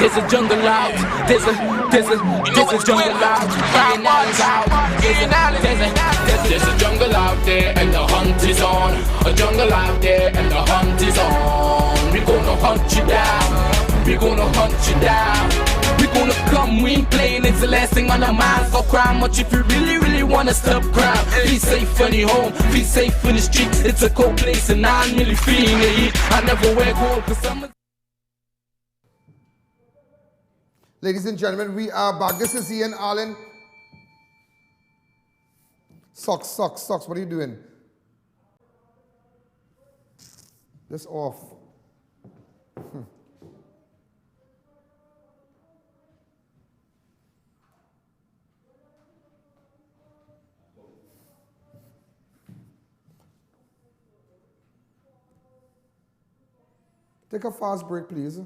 There's a jungle out. There's a jungle out. There's a jungle out there and the hunt is on. A jungle out there and the hunt is on. We gonna hunt you down. We gonna hunt you down. We gonna come, we ain't playing, it's the last thing on our minds. For crime much if you really wanna stop crime. Be safe in your home, be safe in the streets. It's a cold place and I'm really feeling the heat. I never wear gold cause I'm Ladies and gentlemen, we are back. This is I.A.N. Socks. What are you doing? This off. Take a fast break, please.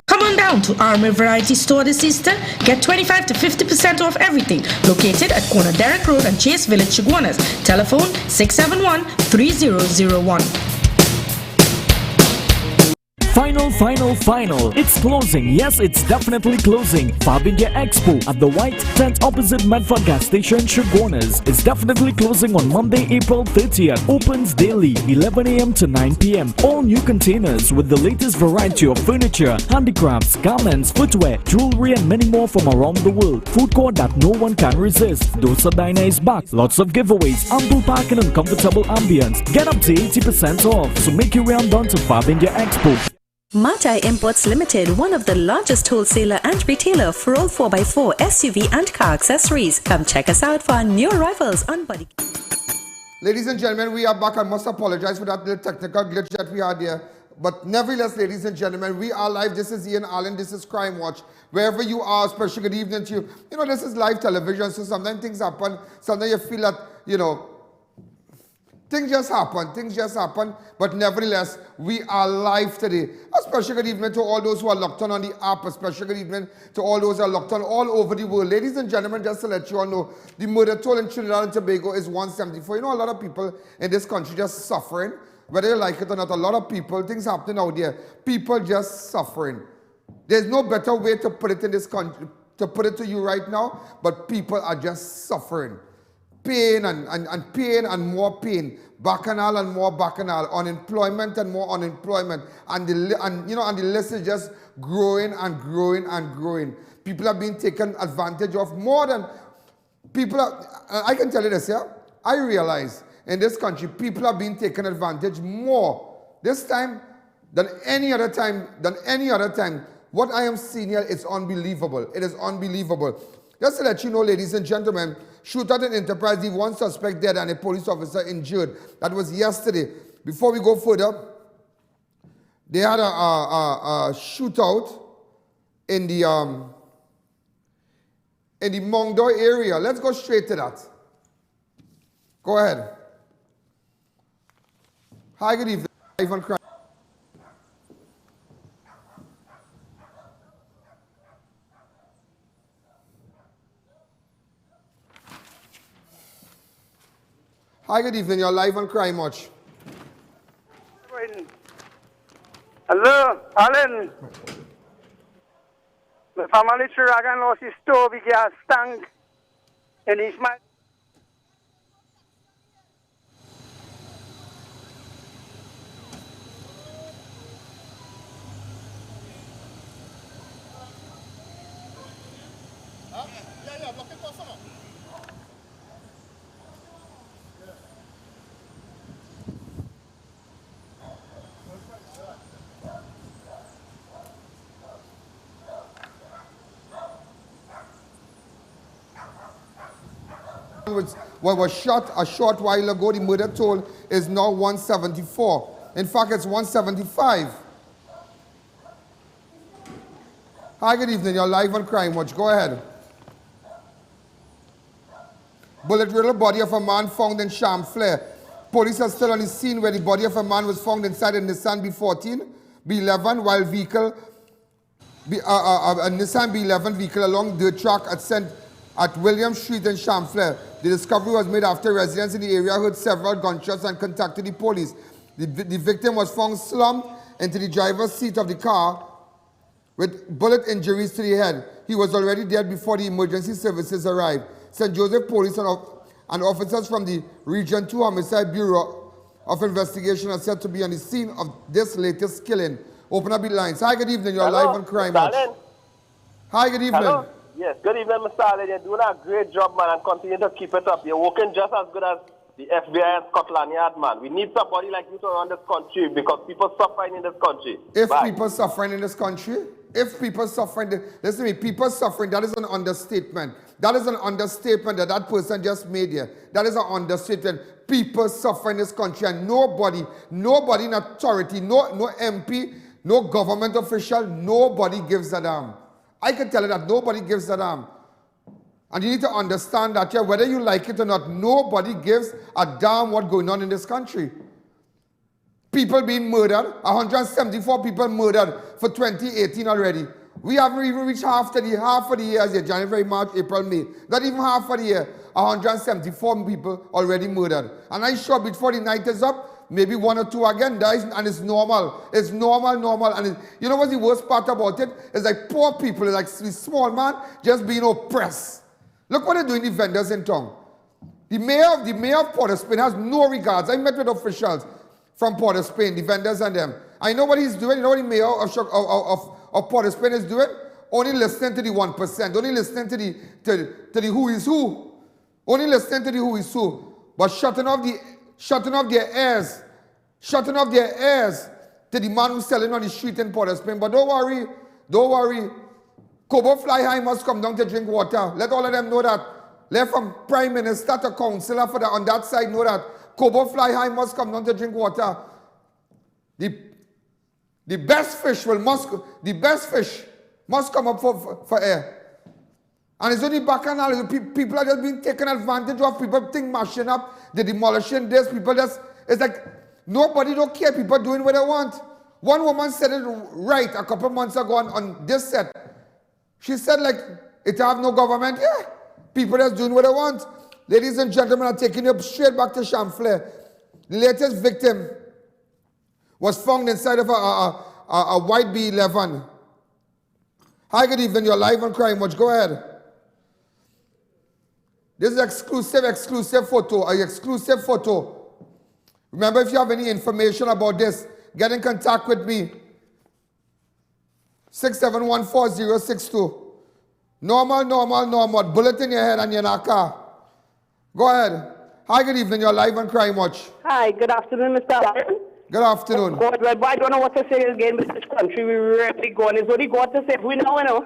Come on down to Armour Variety Store this Easter. Get 25 to 50% off everything. Located at corner Derrick Road and Chase Village, Chaguanas. Telephone 671-3001. Final. It's closing. Yes, it's definitely closing. Fabindia Expo at the White Tent opposite Medford gas station, Chaguanas. It's definitely closing on Monday, April 30th. Opens daily, 11 a.m. to 9 p.m. All new containers with the latest variety of furniture, handicrafts, garments, footwear, jewelry, and many more from around the world. Food court that no one can resist. Dosa Diner is back. Lots of giveaways, ample parking and comfortable ambience. Get up to 80% off. So make your way on down to Fabindia Expo. Matai Imports Limited, one of the largest wholesaler and retailer for all 4x4 SUV and car accessories. Come check us out for our new arrivals on Body. Ladies and gentlemen, we are back. I must apologize for that little technical glitch that we had here. But nevertheless, ladies and gentlemen, we are live. This is I.A.N. This is Crime Watch. Wherever you are, special good evening to you. You know, this is live television, so sometimes things happen. Sometimes you feel that, you know, things just happen, but nevertheless, we are live today. A special good evening to all those who are locked on the app. A special good evening to all those who are locked on all over the world. Ladies and gentlemen, just to let you all know, the murder toll in Trinidad and Tobago is 174. You know, a lot of people in this country just suffering, whether you like it or not. A lot of people, things happening out there. People just suffering. There's no better way to put it in this country, to put it to you right now, but people are just suffering. Pain and pain and more pain, bacchanal and more bacchanal, unemployment and more unemployment, and the list is just growing and growing and growing. People are being taken advantage of more than people are. I can tell you this, yeah. I realize in this country people are being taken advantage more this time than any other time. What I am seeing here is unbelievable. It is unbelievable. Just to let you know, ladies and gentlemen, shootout in Enterprise, the one suspect dead and a police officer injured. That was yesterday. Before we go further, they had a shootout in the Mongdo area. Let's go straight to that. Go ahead. Hi, good evening. Ivan Crime. Hi, good evening. You're live on Crime Watch. Hello, Alan. The family Dragon lost his stove, he gas tank, and he's my. Was shot a short while ago. The murder toll is now 174. In fact, it's 175. Hi, good evening. You're live on Crime Watch. Go ahead. Bullet-riddled body of a man found in Champlain. Police are still on the scene where the body of a man was found inside a Nissan B14, B11, while a Nissan B11 vehicle along the track at St. at William Street in Champlain. The discovery was made after residents in the area heard several gunshots and contacted the police. The victim was found slumped into the driver's seat of the car with bullet injuries to the head. He was already dead before the emergency services arrived. St. Joseph Police and officers from the Region 2 Homicide Bureau of Investigation are said to be on the scene of this latest killing. Open up the lines. Hi, good evening. You're live on Crime Watch. Hi, good evening. Hello. Yes, good evening, Mr. Allen. You're doing a great job, man, and continue to keep it up. You're working just as good as the FBI and Scotland Yard, man. We need somebody like you to run this country because people suffering in this country. People suffering in this country? If people suffering, listen to me, people suffering, that is an understatement. That is an understatement that person just made here. That is an understatement. People suffering in this country and nobody in authority, no MP, no government official, nobody gives a damn. I can tell you that nobody gives a damn. And you need to understand that, yeah, whether you like it or not, nobody gives a damn what's going on in this country. People being murdered, 174 people murdered for 2018 already. We haven't even reached half of the years yet, January, March, April, May. Not even half of the year, 174 people already murdered. And I'm sure before the night is up, maybe one or two again dies, and it's normal. It's normal. And you know what's the worst part about it? It's like poor people, it's like the small man just being oppressed. Look what they're doing, the vendors in town. The mayor of Port of Spain has no regards. I met with officials from Port of Spain, the vendors and them. I know what he's doing. You know what the mayor of Port of Spain is doing? Only listening to the 1%. Only listening to the who is who. Only listening to the who is who. But shutting off their ears to the man who's selling on the street in Port of Spain. But don't worry. Kobo Fly High must come down to drink water. Let all of them know that. Let from Prime Minister to Councillor on that side know that Kobo Fly High must come down to drink water. The best fish must come up for air. And it's only bacchanal. People are just being taken advantage of. People think mashing up, they're demolishing this. It's like nobody don't care. People doing what they want. One woman said it right a couple months ago on this set. She said, like, it have no government. Yeah. People just doing what they want. Ladies and gentlemen, I'm taking you straight back to Champlain. The latest victim was found inside of a white B11. Hi, good evening. You're live on Crime Watch. Go ahead. This is exclusive photo. Remember, if you have any information about this, get in contact with me. 6714062. Normal. Bullet in your head and you're in a car. Go ahead. Hi, good evening. You're live on Crime Watch. Hi, good afternoon, Mr. Allen. Good afternoon. God, well, I don't know what to say again with this country. We really going. It's only God to save. We know, you know.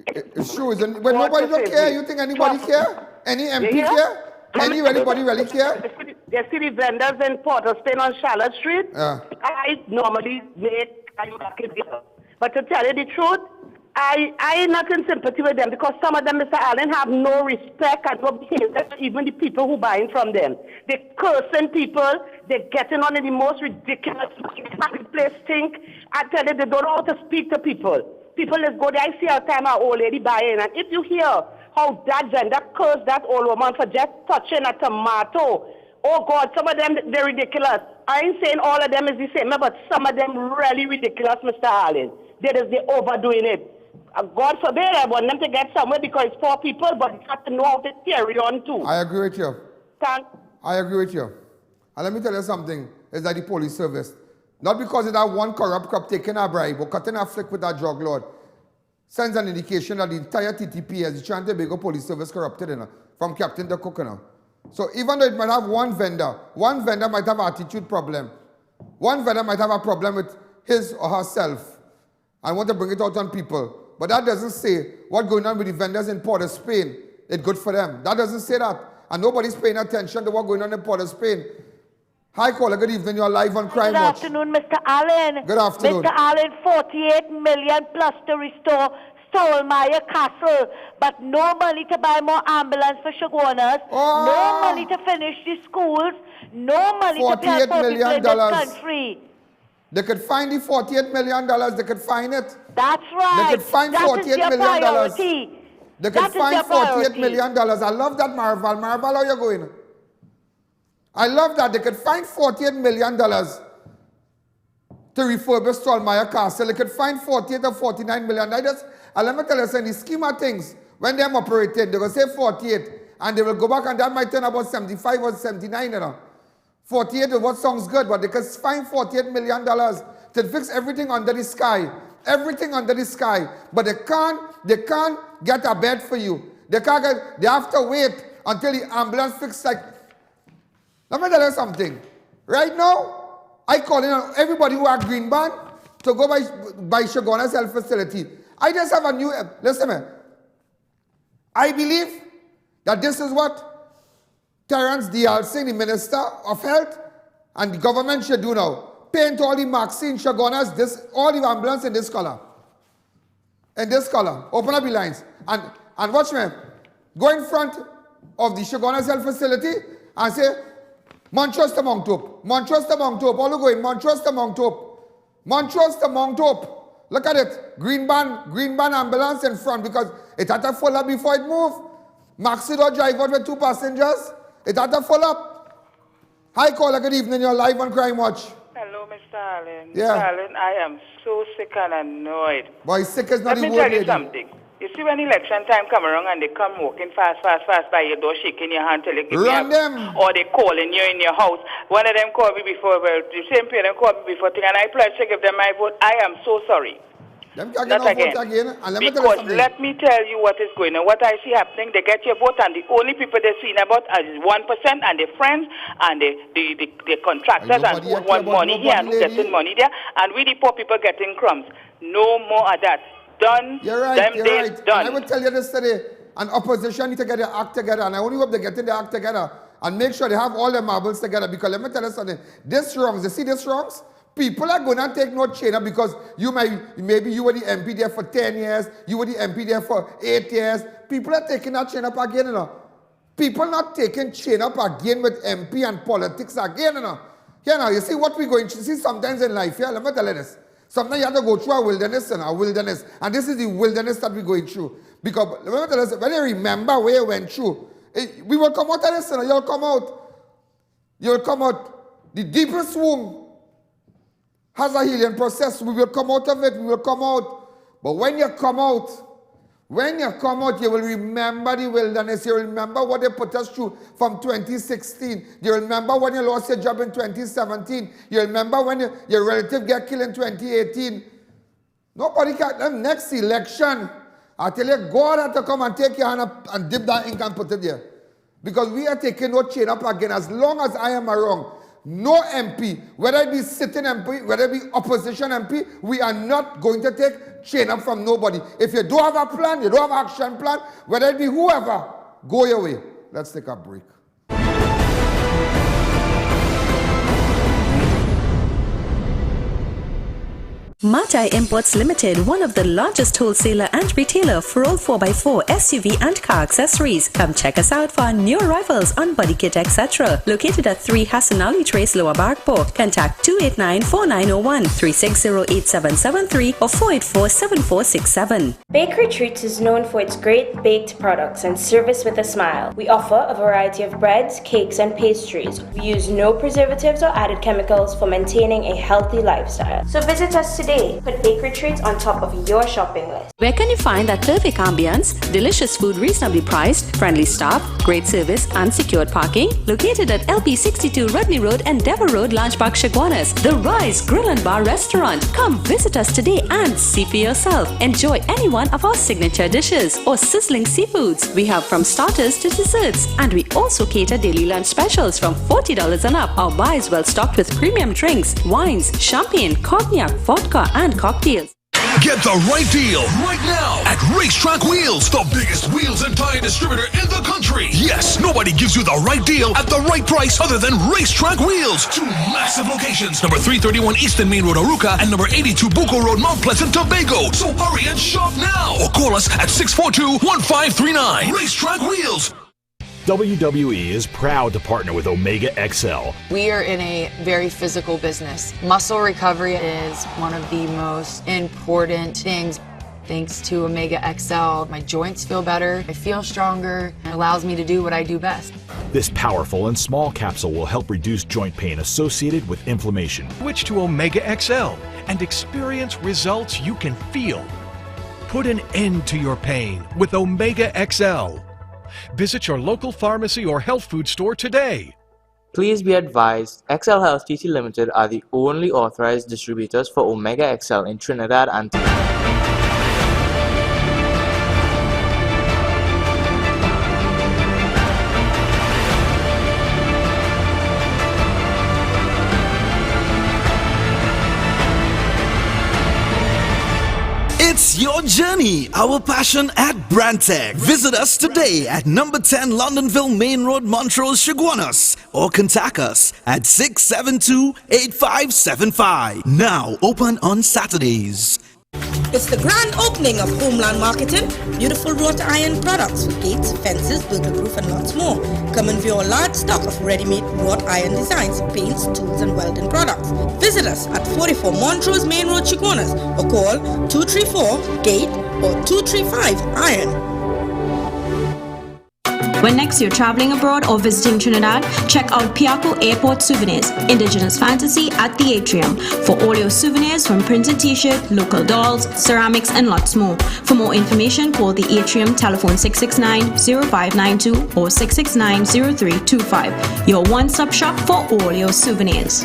It's true, isn't it? But nobody don't care. You think anybody care? Any MP care? Anybody really care? They see the vendors in Port of Spain on Charlotte Street. Yeah. I normally I'm back in here. But to tell you the truth, I am not in sympathy with them because some of them, Mr. Allen, have no respect and no behavior, even the people who buying from them. They're cursing people. They're getting on in the most ridiculous place think. I tell you, they don't know how to speak to people. People just go there. I see a time an old lady buying, and if you hear how that vendor cursed that old woman for just touching a tomato, oh God, some of them, they're ridiculous. I ain't saying all of them is the same, but some of them really ridiculous, Mr. Allen. They're overdoing it. God forbid, I want them to get somewhere because it's poor people, but you have to know how to carry on too. I agree with you. I agree with you. And let me tell you something. It's like the police service. Not because it's that one corrupt cop taking a bribe or cutting a flick with that drug lord sends an indication that the entire TTP is the Tobago police service corrupted, you know, from captain to cook. You know. So even though it might have one vendor might have an attitude problem. One vendor might have a problem with his or herself and want to bring it out on people. But that doesn't say what's going on with the vendors in Port of Spain is good for them. That doesn't say that. And nobody's paying attention to what's going on in Port of Spain. Hi, caller. Good evening. You're live on Crime Watch. Good afternoon, Mr. Allen. Good afternoon. Mr. Allen, 48 million plus to restore Stolmeyer Castle, but no money to buy more ambulance for Shogunas, no money to finish the schools, no money to pay for people in this country. They could find the $48 million. They could find it. That's right. They could find that $48 million. Priority. They could That is find their $48 priority. million. I love that, Maraval. Maraval, how you going? I love that. They could find $48 million to refurbish Stallmeyer Castle. They could find 48 or 49 million. And let me tell you, in the scheme of things, when they're operating, they will say 48, and they will go back, and that might turn about 75 or 79, you know. 48 is what sounds good, but they could find $48 million to fix everything under the sky. Everything under the sky. But they can't get a bed for you. They have to wait until the ambulance fixes. Like, let me tell you something. Right now, I call in everybody who are green band to go by Shoguna's health facility. I just have a new, listen to me. I believe that this is what Terence DLC, the Minister of Health, and the government should do now. Paint all the Maxine Shogunas, all the ambulance in this color. In this color. Open up the lines. And watch me. Go in front of the Shoguna's health facility and say, Montrose to Mount Hope. Montrose to Mount Hope. All who go in. Montrose to Mount Hope. Montrose to Mount Hope. Look at it. Green band ambulance in front because it had to full up before it moved. Maxi don't drive out with 2 passengers. It had to full up. Hi, caller. Good evening. You're live on Crime Watch. Hello, Mr. Allen. Yeah. Mr. Allen, I am so sick and annoyed. Boy, sick is not Let the me word, tell you lady. something. You see when election time come around and they come walking fast by your door, shaking your hand till they give Run me a, them. or they calling you in your house. One of them called me before, well, the same parent called me before, and I pledged to give them my vote. I am so sorry. Them can Not get again. vote again. And let me tell you Because something. let me tell you what is going on. What I see happening, they get your vote, and the only people they're seeing about is 1% and their friends and the contractors and who want money here and who getting money there, and we the poor people getting crumbs. No more of that. Done. You're right, Them you're days right. done. And I will tell you this today, an opposition need to get their act together, and I only hope they get their act together and make sure they have all their marbles together, because let me tell you something, this wrongs, you see this wrongs? People are going to take no chain up because maybe you were the MP there for 10 years, you were the MP there for 8 years. People are taking that chain up again, you know. People not taking chain up again with MP and politics again, you know. Here now, you see what we're going to see sometimes in life, yeah, let me tell you this. Sometimes you have to go through a wilderness, and this is the wilderness that we're going through. Because let me tell you, when you remember where you went through, we will come out of this, you know, you'll come out. The deepest womb has a healing process. We will come out of it. We will come out. But when you come out, you will remember the wilderness. You will remember what they put us through from 2016. You remember when you lost your job in 2017. You remember when your relative got killed in 2018. Nobody can. The next election, I tell you, God had to come and take your hand up and dip that ink and put it there. Because we are taking no chain up again. As long as I am around, no MP, whether it be sitting MP, whether it be opposition MP, we are not going to take chain up from nobody. If you don't have a plan, you don't have an action plan, whether it be whoever, go your way. Let's take a break. Matai Imports Limited, one of the largest wholesaler and retailer for all 4x4 SUV and car accessories. Come check us out for our new arrivals on body kit, etc. Located at 3 Hassan Ali Trace, Lower Barkpore. Contact 289-4901, 360-8773 or 484-7467. Bakery Treats is known for its great baked products and service with a smile. We offer a variety of breads, cakes, and pastries. We use no preservatives or added chemicals for maintaining a healthy lifestyle. So visit us today. Put Bakery Treats on top of your shopping list. Where can you find that perfect ambience, delicious food reasonably priced, friendly staff, great service and secured parking? Located at LP62 Rodney Road and Dever Road, Lange Park, Chaguanas, The Rise Grill and Bar Restaurant. Come visit us today and see for yourself. Enjoy any one of our signature dishes or sizzling seafoods. We have from starters to desserts, and we also cater daily lunch specials from $40 and up. Our bar is well stocked with premium drinks, wines, champagne, cognac, vodka and cocktails. Get the right deal right now at Racetrack Wheels, the biggest wheels and tire distributor in the country. Yes, nobody gives you the right deal at the right price other than Racetrack Wheels. 2 massive locations, number 331 Eastern Main Road, Aruca, and number 82 Bucco Road, Mount Pleasant, Tobago. So hurry and shop now or call us at 642-1539. Racetrack Wheels. WWE is proud to partner with Omega XL. We are in a very physical business. Muscle recovery is one of the most important things. Thanks to Omega XL, my joints feel better, I feel stronger, and allows me to do what I do best. This powerful and small capsule will help reduce joint pain associated with inflammation. Switch to Omega XL and experience results you can feel. Put an end to your pain with Omega XL. Visit your local pharmacy or health food store today. Please be advised, XL Health TT Limited are the only authorized distributors for Omega XL in Trinidad and Tobago. It's your journey, our passion at Brandtech. Visit us today at number 10 Londonville Main Road, Montrose, Chaguanas, or contact us at 672-8575. Now open on Saturdays. It's the grand opening of Homeland Marketing. Beautiful wrought iron products for gates, fences, burglar-proof and lots more. Come and view our large stock of ready-made wrought iron designs, paints, tools and welding products. Visit us at 44 Montrose Main Road, Chaguanas, or call 234-GATE or 235-IRON. When next you're traveling abroad or visiting Trinidad, check out Piaco Airport Souvenirs, Indigenous Fantasy at the Atrium for all your souvenirs from printed t-shirt, local dolls, ceramics and lots more. For more information, call the Atrium telephone 669-0592 or 669-0325. Your one-stop shop for all your souvenirs.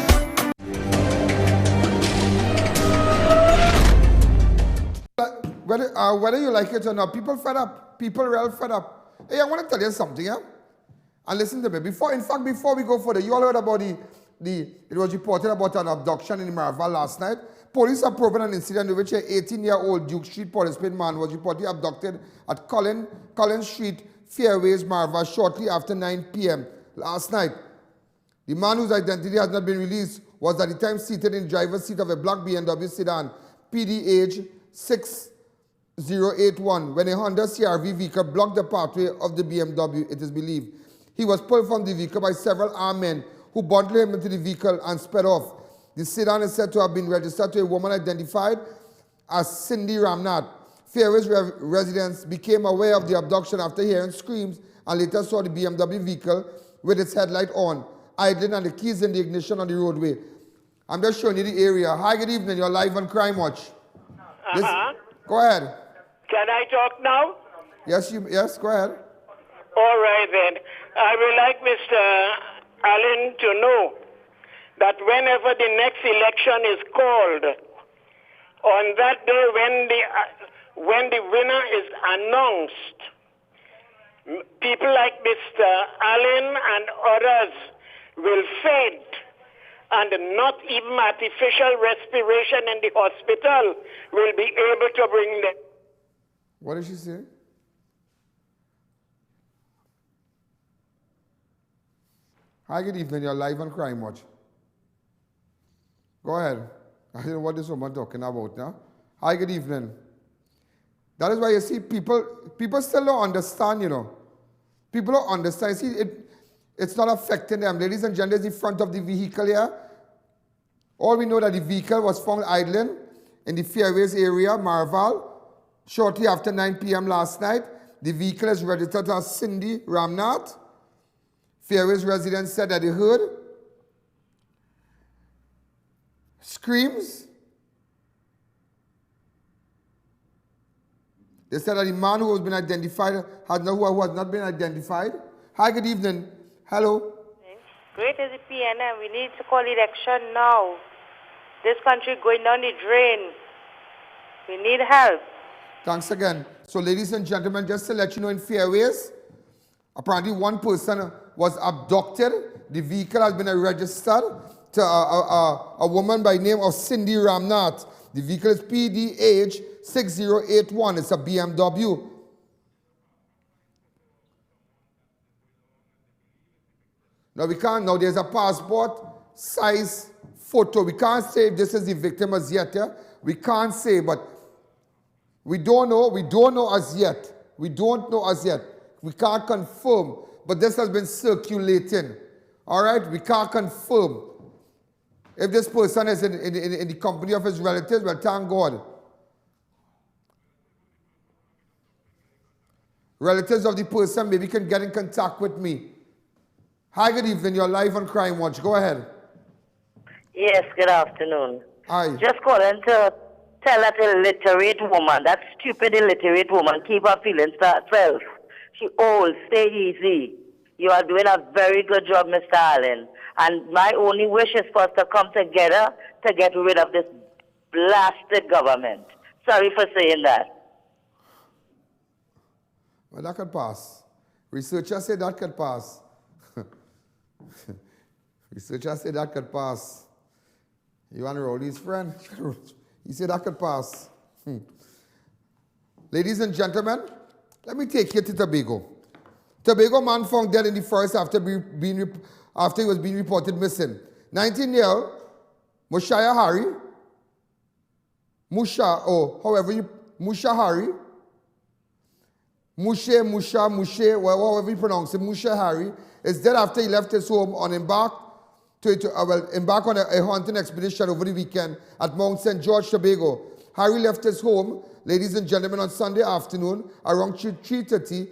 Whether you like it or not, people fed up. People real fed up. Hey, I want to tell you something, yeah? And listen to me. Before we go further, you all heard about it was reported about an abduction in MARAVAL last night. Police have proven an incident in which an 18-year-old Duke Street participant man was reportedly abducted at Cullen Street, FAIRWAYS, MARAVAL, shortly after 9 p.m. last night. The man whose identity has not been released was at the time seated in the driver's seat of a black BMW sedan, PDH 6081, when a Honda CR-V vehicle blocked the pathway of the BMW, it is believed. He was pulled from the vehicle by several armed men who bundled him into the vehicle and sped off. The sedan is said to have been registered to a woman identified as Cindy Ramnath. FAIRWAYS residents became aware of the abduction after hearing screams and later saw the BMW vehicle with its headlight on, idling and the keys in the ignition on the roadway. I'm just showing you the area. Hi, good evening. You're live on Crime Watch. Go ahead. Can I talk now? Yes, go ahead. All right then. I would like Mr. Allen to know that whenever the next election is called, on that day when the winner is announced, people like Mr. Allen and others will faint, and not even artificial respiration in the hospital will be able to bring them. What did she say? Hi, good evening. You're live on Crime Watch. Go ahead. I don't know what this woman talking about now. Hi, good evening. That is why you see people still don't understand, you know. People don't understand. See, it's not affecting them. Ladies and gentlemen, the front of the vehicle here. All we know that the vehicle was found idling in the FAIRWAYS area, MARAVAL, shortly after 9 p.m. last night. The vehicle is registered as Cindy Ramnath. FAIRWAYS residents said that they heard screams. They said that the man who has been identified who has not been identified. Hi, good evening. Hello. Great as the PNM. We need to call election now. This country going down the drain. We need help. Thanks again. So, ladies and gentlemen, just to let you know, in FAIRWAYS, apparently one person was abducted. The vehicle has been registered to a woman by the name of Cindy Ramnath. The vehicle is PDH 6081. It's a BMW. Now we can't, now there's a passport size photo. We can't say if this is the victim as yet. Yeah? We can't say, but we don't know as yet. We don't know as yet. We can't confirm, but this has been circulating. All right, we can't confirm. If this person is in the company of his relatives, well, thank God. relatives of the person maybe can get in contact with me. Hi, good evening. You're live on Crime Watch. Go ahead. Yes, good afternoon. Hi. Just calling to tell that illiterate woman, that stupid illiterate woman, keep her feelings to herself. She old, stay easy. You are doing a very good job, Mr. Allen. And my only wish is for us to come together to get rid of this blasted government. Sorry for saying that. Well, that could pass. Researchers say that could pass. Researchers say that could pass. You want to roll his friend? He said that could pass. Ladies and gentlemen, let me take you to Tobago. Tobago man found dead in the forest after he was being reported missing. 19-year-old Musha Hari, Musha Hari, however you pronounce it, Musha Hari, is dead after he left his home on embark on a hunting expedition over the weekend at Mount St. George, Tobago. Harry left his home, ladies and gentlemen, on Sunday afternoon around 3:30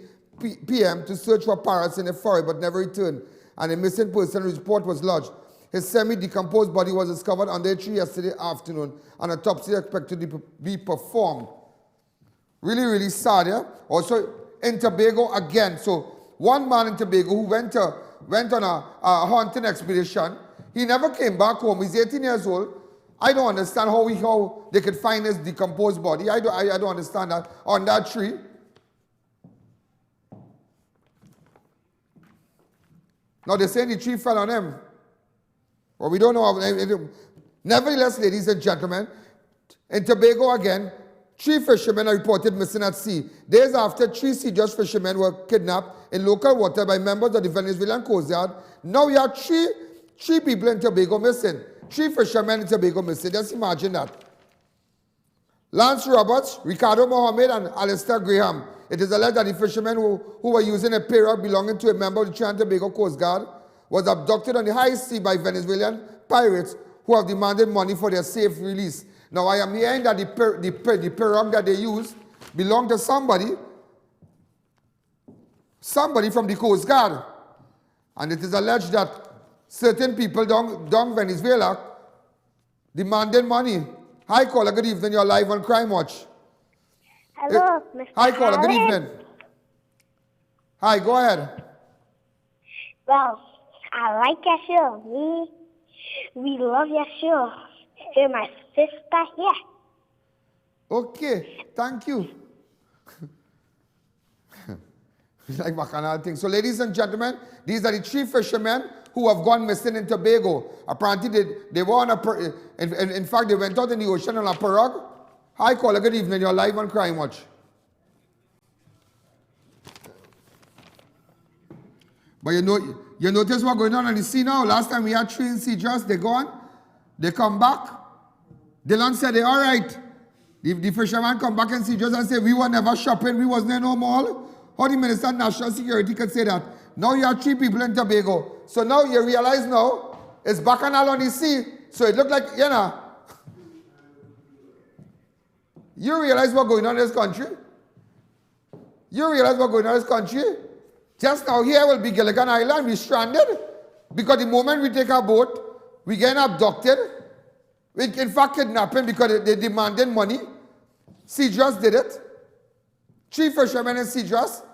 p.m. to search for parrots in a forest but never returned, and a missing person report was lodged. His semi-decomposed body was discovered under a tree yesterday afternoon, and autopsy expected to be performed. Really, really sad, yeah? Also, in Tobago again. So, one man in Tobago who went on a hunting expedition, he never came back home. He's 18 years old. I don't understand how they could find his decomposed body. I don't understand that. On that tree. Now, they're saying the tree fell on him. Well, we don't know. Nevertheless, ladies and gentlemen, in Tobago again, 3 fishermen are reported missing at sea. Days after, 3 Sea-Just fishermen were kidnapped in local water by members of the Venezuelan Coast Guard. Now you have three people in Tobago missing. 3 fishermen in Tobago missing. Just imagine that. Lance Roberts, Ricardo Mohammed, and Alistair Graham. It is alleged that the fishermen who were using a pirogue belonging to a member of the Trinidad and Tobago Coast Guard was abducted on the high sea by Venezuelan pirates who have demanded money for their safe release. Now, I am hearing that the pirogue that they use belonged to somebody from the Coast Guard. And it is alleged that certain people down Venezuela demanded money. Hi, caller, good evening. You're live on Crime Watch. Hello, Mr. Hi, caller, good Allen. evening. Hi, go ahead. Well, I like your show. We love your show. You're my sister here. Okay, thank you. Like bacchanal thing. So, ladies and gentlemen, these are the 3 fishermen who have gone missing in Tobago. Apparently, they were on in fact, they went out in the ocean on a pirogue. Hi, caller, good evening. You're live on Crime Watch. But you notice what's going on the sea now? Last time we had 3 in Sea-Just, they're gone. They come back. Dylan said they're all right. The fisherman come back and Sea-Just and say, we were never shopping, we wasn't in no mall. How the Minister of National Security could say that? Now you have 3 people in Tobago. So now you realize now, it's bacchanal on the sea. So it looked like, you realize what's going on in this country? You realize what's going on in this country? Just now here will be Gilligan Island, we stranded. Because the moment we take our boat, we get abducted. We in fact kidnapping because they demanded money. Sea-Just did it. 3 fishermen in Sea-Just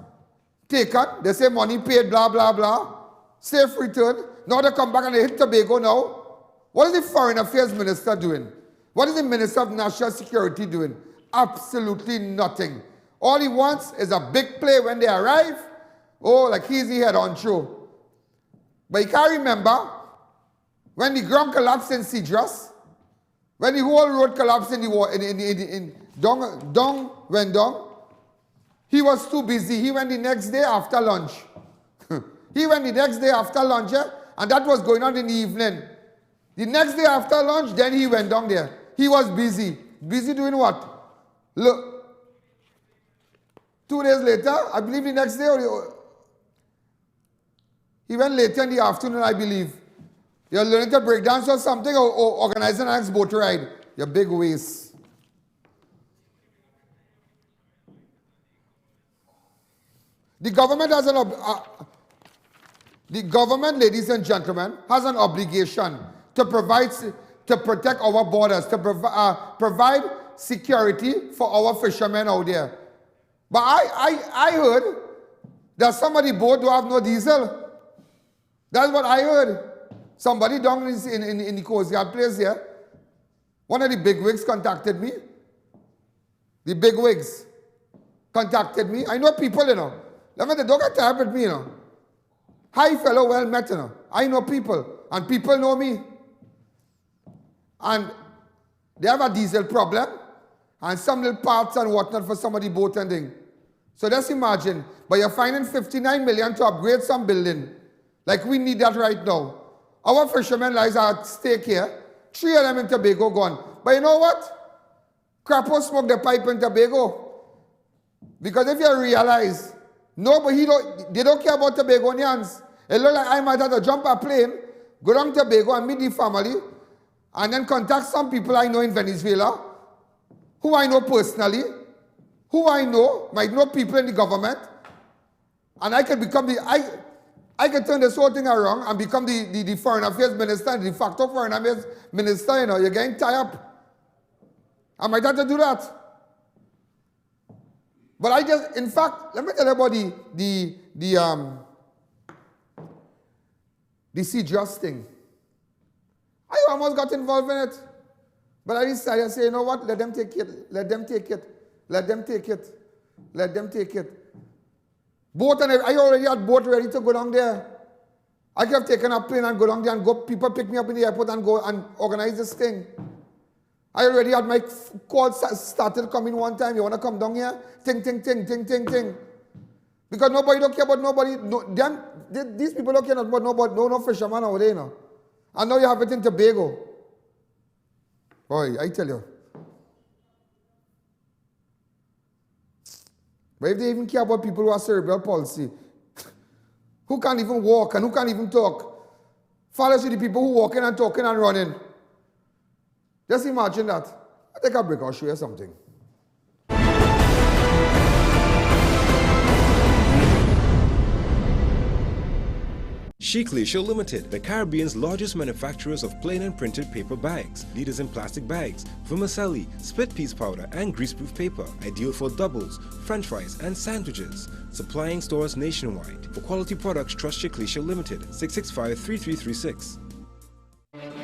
taken. They say money paid, blah, blah, blah. Safe return. Now they come back and they hit Tobago now. What is the Foreign Affairs Minister doing? What is the Minister of National Security doing? Absolutely nothing. All he wants is a big play when they arrive. Oh, like he's the head on show. But you can't remember when the ground collapsed in Sea-Just, when the whole road collapsed in the water, went down, he was too busy. He went the next day after lunch. He went the next day after lunch, and that was going on in the evening. The next day after lunch, then he went down there. He was busy. Busy doing what? Look. 2 days later, I believe the next day, he went later in the afternoon, I believe. You're learning to break dance or something, or organizing an next boat ride. You're big waste. The government has the government, ladies and gentlemen, has an obligation to protect our borders, to provide security for our fishermen out there. But I heard that somebody boat don't have no diesel. That's what I heard. Somebody down in the Coast Guard place here, one of the bigwigs contacted me. The bigwigs contacted me. I know people, you know. Let me don't get tired with me, you know. Hi, fellow, well met, you know. I know people, and people know me. And they have a diesel problem, and some little parts and whatnot for somebody boat and thing. So just imagine, but you're finding 59 million to upgrade some building. Like we need that right now. Our fishermen lives are at stake here. 3 of them in Tobago gone. But you know what? Crapo smoke the pipe in Tobago. Because if you realize, no, but they don't care about Tobagonians. It looks like I might have to jump a plane, go down to Tobago and meet the family, and then contact some people I know in Venezuela, who I know personally, who I know, might know people in the government, and I can become I can turn this whole thing around and become the foreign affairs minister, the de facto foreign affairs minister, you know, you're getting tied up. I might have to do that. But I just, in fact, let me tell you about the CJOS thing. I almost got involved in it. But I decided to say, you know what, let them take it, let them take it, let them take it, let them take it. Boat and I already had boat ready to go down there. I could have taken a plane and go down there and go, people pick me up in the airport and go and organize this thing. I already had my calls started coming one time. You want to come down here? Ting, ting, ting, ting, ting, ting. Because nobody don't care about nobody. No, these people don't care about nobody. No fisherman over there, you know. And now you have it in Tobago. Boy, I tell you. But if they even care about people who have cerebral palsy, who can't even walk and who can't even talk, follow the people who walking and talking and running. Just imagine that. I take a break, I'll show you something. Sheikleisha Limited, the Caribbean's largest manufacturers of plain and printed paper bags, leaders in plastic bags, vermicelli, split piece powder, and greaseproof paper, ideal for doubles, french fries, and sandwiches. Supplying stores nationwide. For quality products, trust Sheikleisha Limited, 665-3336.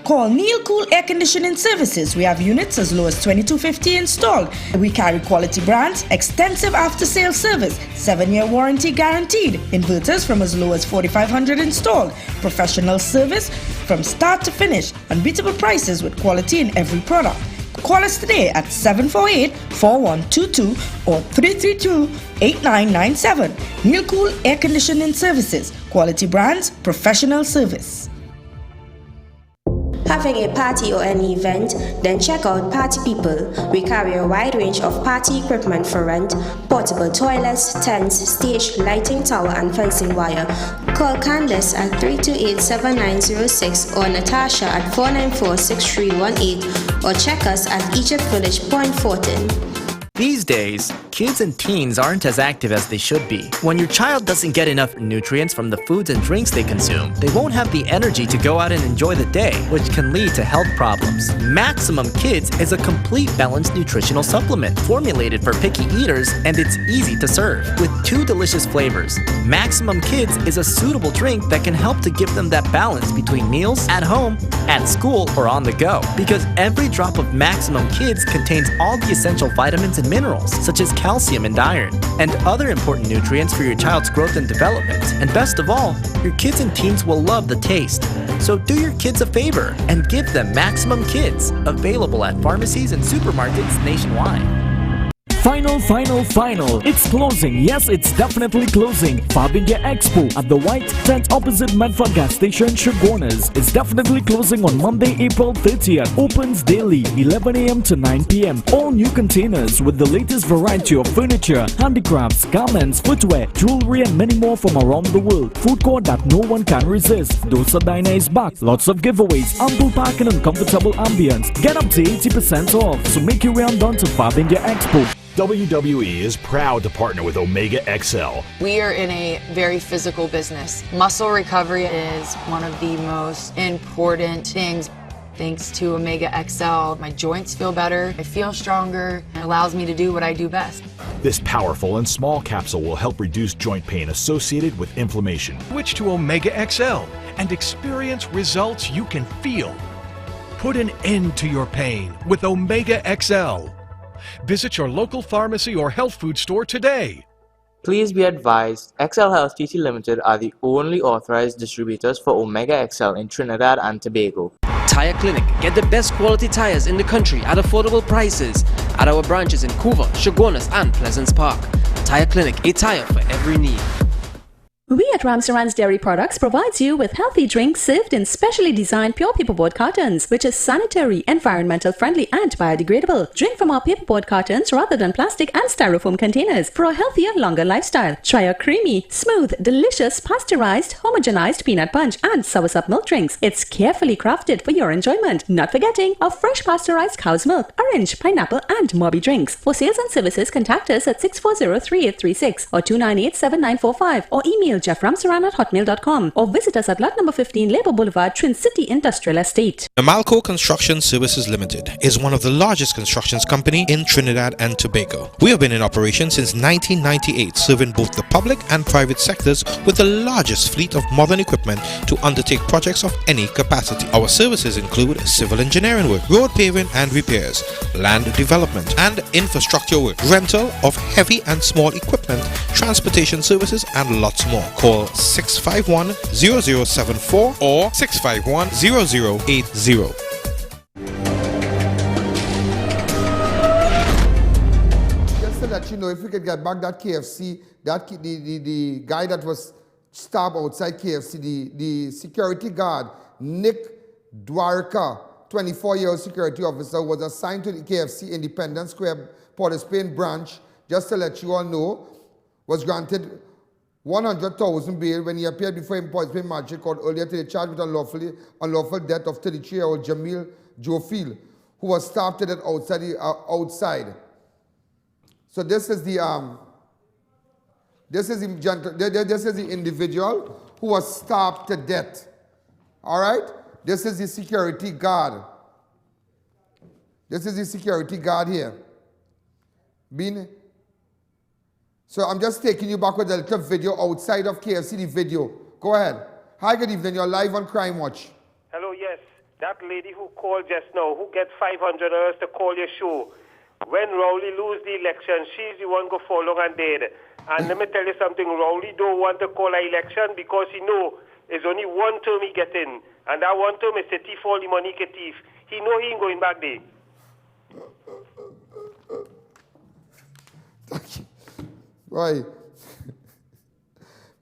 Call Neil Cool Air Conditioning Services. We have units as low as $22.50 installed. We carry quality brands, extensive after-sales service, 7-year warranty guaranteed, inverters from as low as $4,500 installed, professional service from start to finish, unbeatable prices with quality in every product. Call us today at 748-4122 or 332-8997. Neil Cool Air Conditioning Services. Quality brands, professional service. Having a party or any event? Then check out Party People. We carry a wide range of party equipment for rent, portable toilets, tents, stage, lighting tower and fencing wire. Call Candace at 328-7906 or Natasha at 494-6318 or check us at Egypt Village, Point Fortin. These days, kids and teens aren't as active as they should be. When your child doesn't get enough nutrients from the foods and drinks they consume, they won't have the energy to go out and enjoy the day, which can lead to health problems. Maximum Kids is a complete balanced nutritional supplement formulated for picky eaters, and it's easy to serve. With 2 delicious flavors, Maximum Kids is a suitable drink that can help to give them that balance between meals, at home, at school, or on the go. Because every drop of Maximum Kids contains all the essential vitamins and minerals, such as calcium and iron, and other important nutrients for your child's growth and development. And best of all, your kids and teens will love the taste. So do your kids a favor and give them Maximum Kids, available at pharmacies and supermarkets nationwide. Final. It's closing. Yes, it's definitely closing. Fabindia Expo at the White Tent opposite Medford gas station, Chaguanas is definitely closing on Monday, April 30th. Opens daily, 11 a.m. to 9 p.m. All new containers with the latest variety of furniture, handicrafts, garments, footwear, jewelry, and many more from around the world. Food court that no one can resist. Dosa Diner is back. Lots of giveaways, ample parking and comfortable ambience. Get up to 80% off. So make your way on down to Fabindia Expo. WWE is proud to partner with Omega XL. We are in a very physical business. Muscle recovery is one of the most important things. Thanks to Omega XL, my joints feel better, I feel stronger, and it allows me to do what I do best. This powerful and small capsule will help reduce joint pain associated with inflammation. Switch to Omega XL and experience results you can feel. Put an end to your pain with Omega XL. Visit your local pharmacy or health food store today. Please be advised, XL Health TT Limited are the only authorized distributors for Omega XL in Trinidad and Tobago. Tire Clinic. Get the best quality tires in the country at affordable prices at our branches in Couva, Chaguanas and Pleasance Park. Tire Clinic, a tire for every need. We at Ramsaran's Dairy Products provides you with healthy drinks served in specially designed pure paperboard cartons, which is sanitary, environmental friendly and biodegradable. Drink from our paperboard cartons rather than plastic and styrofoam containers for a healthier, longer lifestyle. Try our creamy, smooth, delicious, pasteurized, homogenized peanut punch and soursop milk drinks. It's carefully crafted for your enjoyment. Not forgetting our fresh pasteurized cow's milk, orange, pineapple and Moby drinks. For sales and services, contact us at 640-3836 or 298-7945 or email jefframsaran@hotmail.com or visit us at lot number 15 Labour Boulevard, Trin City Industrial Estate. Namalco Construction Services Limited is one of the largest constructions company in Trinidad and Tobago. We have been in operation since 1998, serving both the public and private sectors with the largest fleet of modern equipment to undertake projects of any capacity. Our services include civil engineering work, road paving and repairs, land development and infrastructure work, rental of heavy and small equipment, transportation services and lots more. Call 651-0074 or 651-0080. Just to let you know, if we could get back that KFC, the guy that was stabbed outside KFC, the security guard, Nick Dwarka, 24-year-old security officer, was assigned to the KFC Independence Square, Port of Spain branch, just to let you all know, was granted 100,000 bail when he appeared before him Port of Spain Magistrate Court earlier today, charged with unlawful death of 33-year-old Jamil Jofiel, who was stabbed to death outside. So this is the individual who was stabbed to death. All right, this is the security guard. This is the security guard here. So I'm just taking you back with a little video outside of KFC, the video. Go ahead. Hi, good evening. You're live on Crime Watch. Hello, yes. That lady who called just now, who gets $500 to call your show, when Rowley lose the election, she's the one go fall long and dead. And let me tell you something, Rowley don't want to call an election because he know there's only one term he get in. And that one term is to thief all the money he thief. He know he ain't going back there. Right.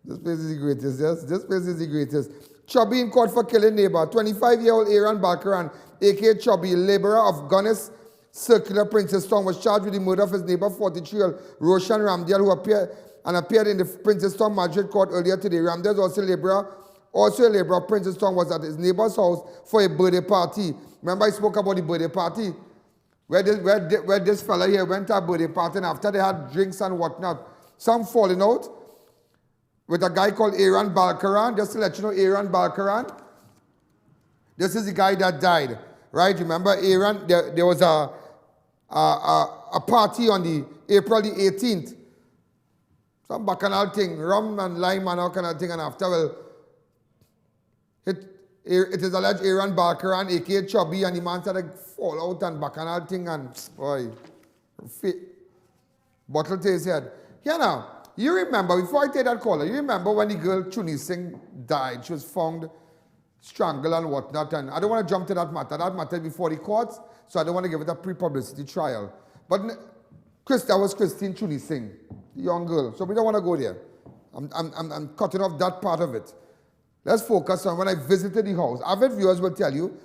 This place is the greatest, yes? This place is the greatest. Chubby in court for killing neighbor. 25-year-old A.A.N. Balkaran, a.k.a. Chubby, laborer of Gunnis Circular, Princess Town, was charged with the murder of his neighbor, 43-year-old Roshan Ramdale, who appeared in the Princess Town Magistrate Court earlier today. Ramdale, also a laborer of Princess Town, was at his neighbor's house for a birthday party. Remember I spoke about the birthday party? Where this fella here went to a birthday party, and after they had drinks and whatnot, some falling out with a guy called A.A.N. Balkaran. Just to let you know, A.A.N. Balkaran, this is the guy that died, right? Remember A.A.N., there was a party on the April the 18th. Some bacchanal thing, rum and lime and all kind of thing, and after, well, it is alleged A.A.N. Balkaran, a.k.a. Chubby, and the man started fall out and bacchanal thing, and boy, bottle to his head. Yeah, now, you remember, before I take that caller, you remember when the girl Chuni Singh died? She was found strangled and whatnot, and I don't want to jump to that matter. That matter before the courts, so I don't want to give it a pre-publicity trial. But that was Christine Chuni Singh, the young girl, so we don't want to go there. I'm cutting off that part of it. Let's focus on when I visited the house. Avid viewers will tell you,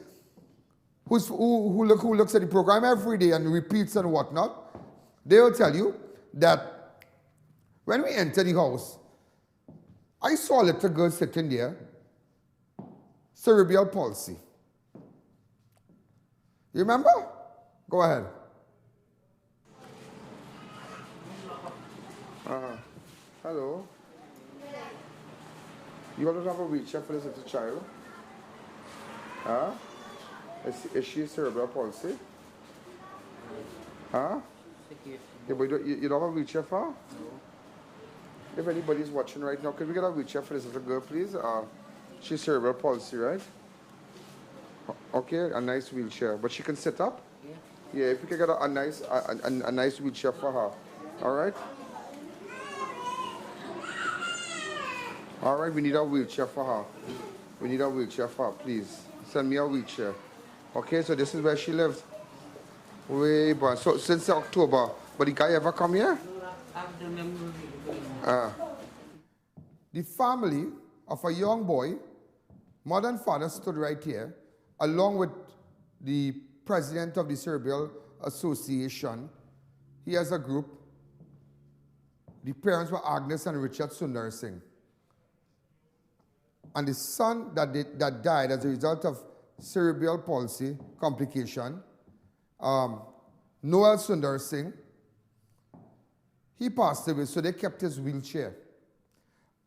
who looks at the program every day and repeats and whatnot, they will tell you that when we entered the house, I saw a little girl sitting there, cerebral palsy. You remember? Go ahead. Hello. You don't have a wheelchair for this little child? Huh? Is she cerebral palsy? Huh? Yeah, but you don't have a wheelchair for her? No. If anybody's watching right now, can we get a wheelchair for this little girl, please? She's cerebral palsy, right? Okay, a nice wheelchair. But she can sit up? Yeah. Yeah, if we can get a nice wheelchair for her. All right? All right, we need a wheelchair for her. We need a wheelchair for her, please. Send me a wheelchair. Okay, so this is where she lives. Way back. So since October. But the guy ever come here? The family of a young boy, mother and father stood right here, along with the president of the Cerebral Association. He has a group. The parents were Agnes and Richard Sundar Singh. And the son that died as a result of cerebral palsy complication, Noel Sundar Singh, he passed away, so they kept his wheelchair.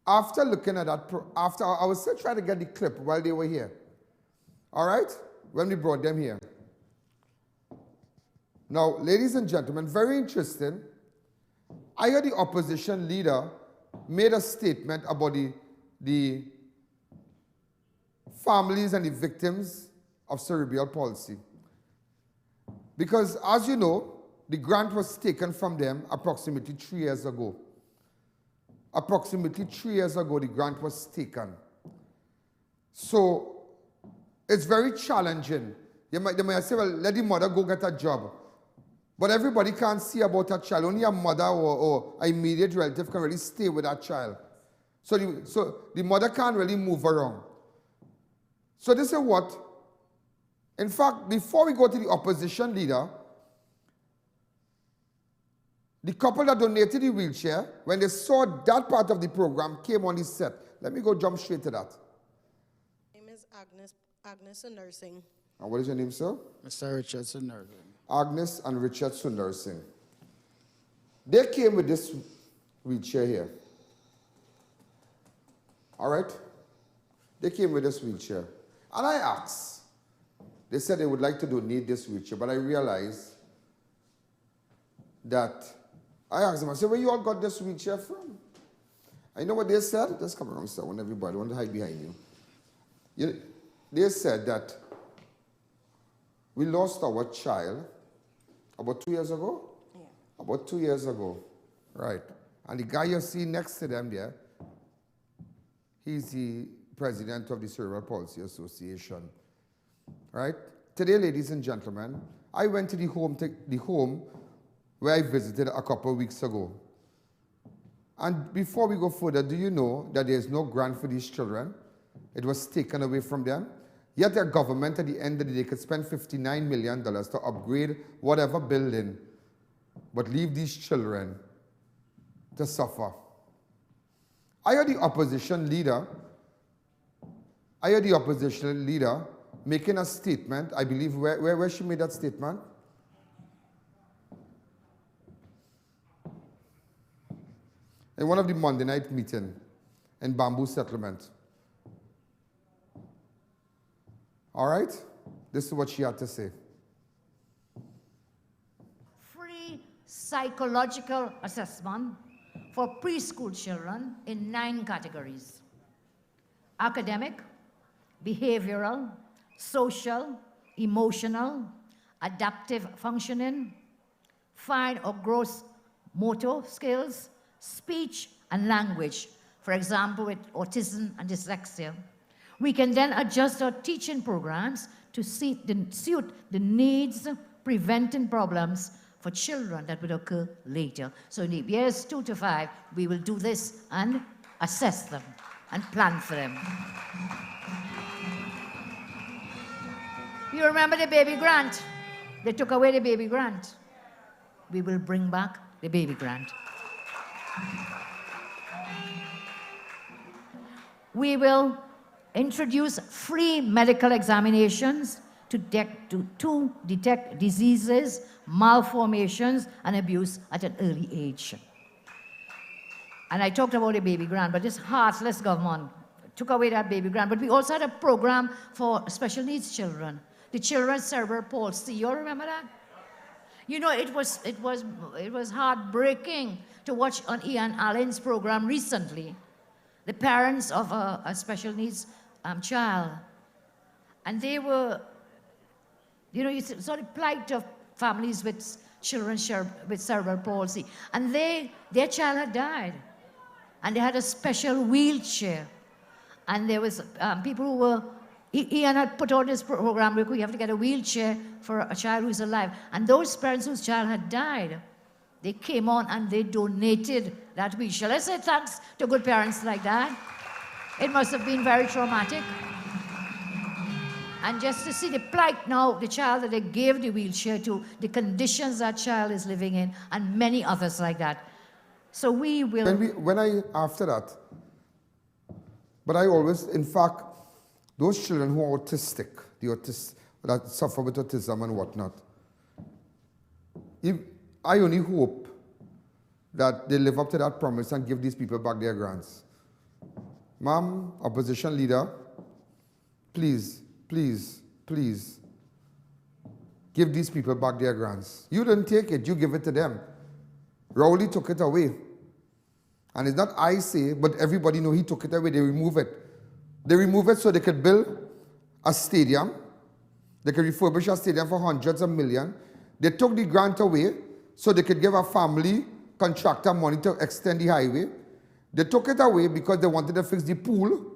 After looking at that, I was still trying to get the clip while they were here. All right? When we brought them here. Now, ladies and gentlemen, very interesting. I heard the opposition leader made a statement about the families and the victims of cerebral palsy. Because, as you know, the grant was taken from them approximately 3 years ago. Approximately 3 years ago, the grant was taken. So, it's very challenging. They might say, well, let the mother go get a job. But everybody can't see about a child. Only a mother or an immediate relative can really stay with that child. So the mother can't really move around. So this is what, in fact, before we go to the opposition leader, the couple that donated the wheelchair, when they saw that part of the program, came on the set. Let me go jump straight to that. My name is Agnes Sundar Singh. And what is your name, sir? Mr. Richard Sundar Singh. Agnes and Richard Sundar Singh. They came with this wheelchair here. All right? They came with this wheelchair. And I asked. They said they would like to donate this wheelchair, but I realized that I asked them, I said, where you all got this wheelchair from? And you know what they said? Just come around, sir, when everybody, I want to hide behind you. They said that we lost our child about 2 years ago? Yeah. About 2 years ago, right. And the guy you see next to them there, he's the president of the Cerebral Palsy Association, right? Today, ladies and gentlemen, I went to the home where I visited a couple of weeks ago. And before we go further, do you know that there is no grant for these children? It was taken away from them. Yet their government at the end of the day could spend $59 million to upgrade whatever building, but leave these children to suffer. I heard the opposition leader making a statement, I believe, where she made that statement? In one of the Monday night meetings in Bamboo Settlement. All right? This is what she had to say. Free psychological assessment for preschool children in 9 categories: academic, behavioral, social, emotional, adaptive functioning, fine or gross motor skills, speech and language, for example, with autism and dyslexia. We can then adjust our teaching programs to suit the needs, preventing problems for children that would occur later. So in the years 2 to 5, we will do this and assess them and plan for them. You remember the baby grant? They took away the baby grant. We will bring back the baby grant. We will introduce free medical examinations to detect diseases, malformations, and abuse at an early age. And I talked about a baby grant, but this heartless government took away that baby grant. But we also had a program for special needs children, the children's cerebral palsy. You all remember that? You know, it was heartbreaking to watch on I.A.N.'s program recently, the parents of a special needs child. And they were, you know, you saw the plight of families with children with cerebral palsy. And their child had died. And they had a special wheelchair. And there was people who were, I.A.N. had put out this program where you have to get a wheelchair for a child who's alive. And those parents whose child had died, they came on and they donated that wheelchair. Let's say thanks to good parents like that. It must have been very traumatic. And just to see the plight now, the child that they gave the wheelchair to, the conditions that child is living in, and many others like that. So we will... After that, but I always, in fact, those children who are autistic, that suffer with autism and whatnot, I only hope that they live up to that promise and give these people back their grants. Ma'am, opposition leader, please, please, please, give these people back their grants. You didn't take it, you give it to them. Rowley took it away. And it's not I say, but everybody know he took it away, they remove it. They remove it so they could build a stadium. They could refurbish a stadium for hundreds of millions. They took the grant away so they could give a family contractor money to extend the highway. They took it away because they wanted to fix the pool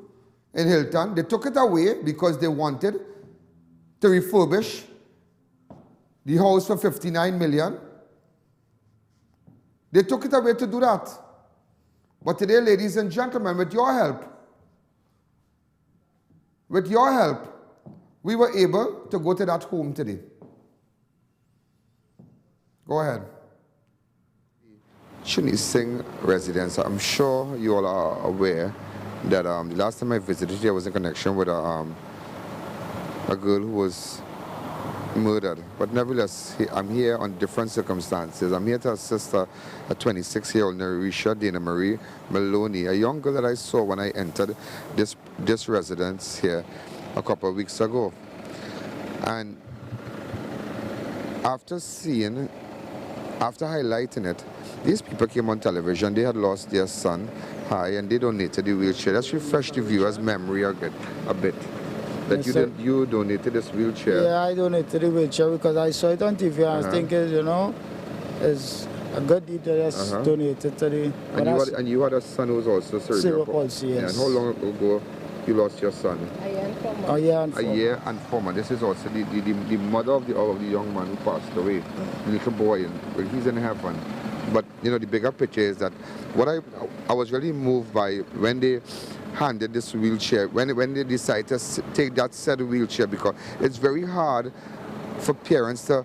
in Hilton. They took it away because they wanted to refurbish the house for 59 million. They took it away to do that. But today, ladies and gentlemen, with your help, we were able to go to that home today. Go ahead. Shuni Singh residence. I'm sure you all are aware that the last time I visited here was in connection with a girl who was murdered. But nevertheless, I'm here on different circumstances. I'm here to assist a 26-year-old Narisha Dana Marie Maloney, a young girl that I saw when I entered this residence here a couple of weeks ago. And after highlighting it, these people came on television. They had lost their son, and they donated the wheelchair. Let's refresh the viewer's memory a bit. That yes, you donated this wheelchair. Yeah, I donated the wheelchair because I saw it on TV and I was thinking, you know, it's a good deed that has donated to the... And you had a son who was also cerebral palsy, yes. Yeah, and how long ago you lost your son? A year and 4 months. A year and 4 months. This is also the mother of the young man who passed away, the little boy, and he's in heaven. But, you know, the bigger picture is that what I was really moved by when they handed this wheelchair, when they decided to take that said wheelchair, because it's very hard for parents to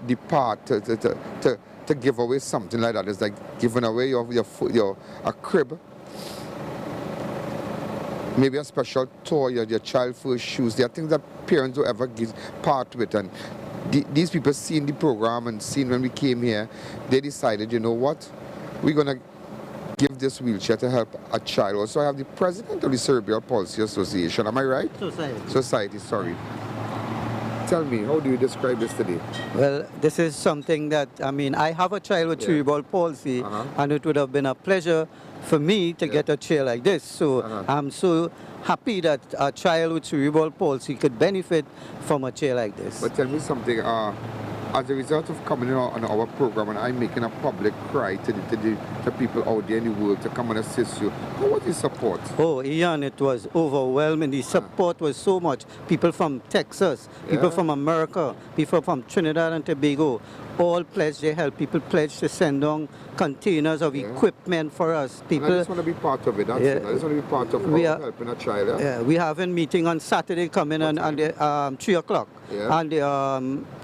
depart, to give away something like that. It's like giving away a crib, maybe a special toy, your child's first shoes. There are things that parents will ever give part with. And these people seen the program and seen when we came here, they decided, you know what, we're going to give this wheelchair to help a child. Also, I have the president of the Cerebral Palsy Association. Am I right? Society, sorry. Tell me, how do you describe this today? Well, this is something that, I mean, I have a child with cerebral palsy, and it would have been a pleasure for me to get a chair like this. So I'm so happy that a child with cerebral palsy could benefit from a chair like this. But tell me something, as a result of coming on our program and I'm making a public cry to people out there in the world to come and assist you, how was the support? Oh, I.A.N., it was overwhelming. The support was so much. People from Texas, people from America, people from Trinidad and Tobago, all pledged their help. People pledged to send on containers of equipment for us. People, I just want to be part of it. That's it. I just want to be part of helping a child. Yeah, we have a meeting on Saturday coming at 3 o'clock. Yeah. And